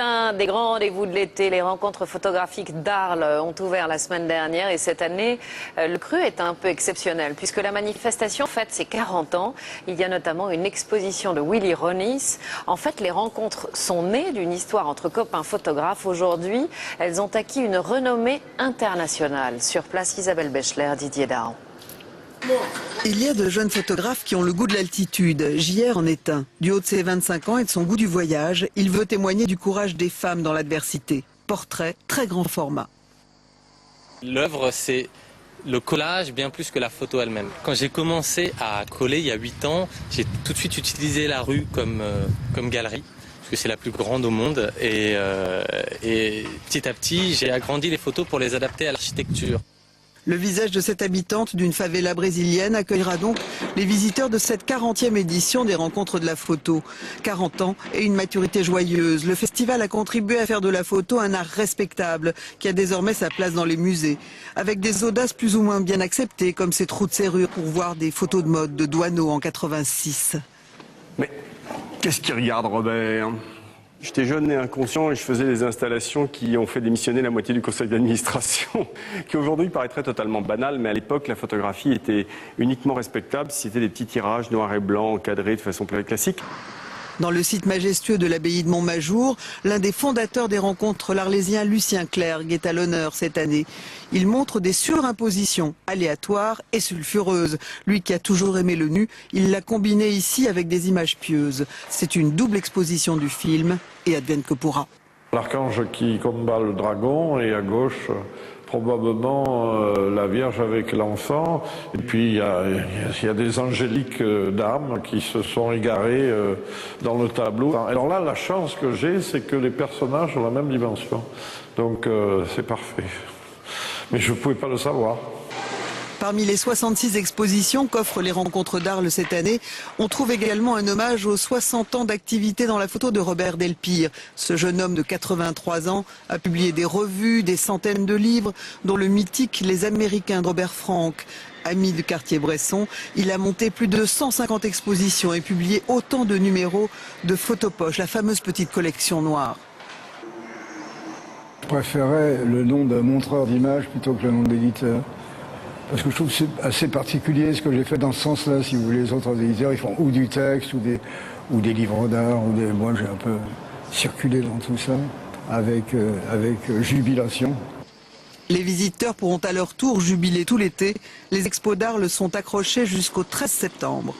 Un des grands rendez-vous de l'été, les rencontres photographiques d'Arles ont ouvert la semaine dernière et cette année, le cru est un peu exceptionnel puisque la manifestation fête ses 40 ans. Il y a notamment une exposition de Willy Ronis. En fait, les rencontres sont nées d'une histoire entre copains photographes. Aujourd'hui, elles ont acquis une renommée internationale. Sur place, Isabelle Bechler, Didier Dahan. Il y a de jeunes photographes qui ont le goût de l'altitude. JR en est un. Du haut de ses 25 ans et de son goût du voyage, il veut témoigner du courage des femmes dans l'adversité. Portrait, très grand format. L'œuvre, c'est le collage bien plus que la photo elle-même. Quand j'ai commencé à coller il y a 8 ans, j'ai tout de suite utilisé la rue comme galerie, parce que c'est la plus grande au monde. Et petit à petit, j'ai agrandi les photos pour les adapter à l'architecture. Le visage de cette habitante d'une favela brésilienne accueillera donc les visiteurs de cette 40e édition des rencontres de la photo. 40 ans et une maturité joyeuse. Le festival a contribué à faire de la photo un art respectable qui a désormais sa place dans les musées. Avec des audaces plus ou moins bien acceptées comme ces trous de serrure pour voir des photos de mode de Douaneau en 86. Mais qu'est-ce qu'il regarde, Robert ? J'étais jeune et inconscient et je faisais des installations qui ont fait démissionner la moitié du conseil d'administration, qui aujourd'hui paraîtrait totalement banal, mais à l'époque la photographie était uniquement respectable si c'était des petits tirages noirs et blancs encadrés de façon classique. Dans le site majestueux de l'abbaye de Montmajour, l'un des fondateurs des rencontres, l'Arlésien Lucien Clergue, est à l'honneur cette année. Il montre des surimpositions aléatoires et sulfureuses. Lui qui a toujours aimé le nu, il l'a combiné ici avec des images pieuses. C'est une double exposition du film et advienne que pourra. L'archange qui combat le dragon et à gauche probablement la Vierge avec l'enfant. Et puis il y a des angéliques dames qui se sont égarées dans le tableau. Alors là, la chance que j'ai, c'est que les personnages ont la même dimension. Donc c'est parfait. Mais je ne pouvais pas le savoir. Parmi les 66 expositions qu'offrent les rencontres d'Arles cette année, on trouve également un hommage aux 60 ans d'activité dans la photo de Robert Delpire. Ce jeune homme de 83 ans a publié des revues, des centaines de livres, dont le mythique Les Américains de Robert Frank. Ami de Cartier-Bresson, il a monté plus de 150 expositions et publié autant de numéros de Photopoche, la fameuse petite collection noire. Je préférais le nom de montreur d'images plutôt que le nom d'éditeur. Parce que je trouve que c'est assez particulier ce que j'ai fait dans ce sens-là. Si vous voulez, les autres éditeurs, ils font ou du texte, ou des livres d'art. Moi, j'ai un peu circulé dans tout ça, avec jubilation. Les visiteurs pourront à leur tour jubiler tout l'été. Les expos d'Arles sont accrochés jusqu'au 13 septembre.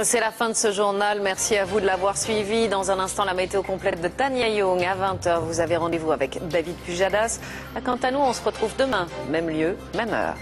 C'est la fin de ce journal. Merci à vous de l'avoir suivi. Dans un instant, la météo complète de Tania Young à 20h. Vous avez rendez-vous avec David Pujadas. Quant à nous, on se retrouve demain. Même lieu, même heure.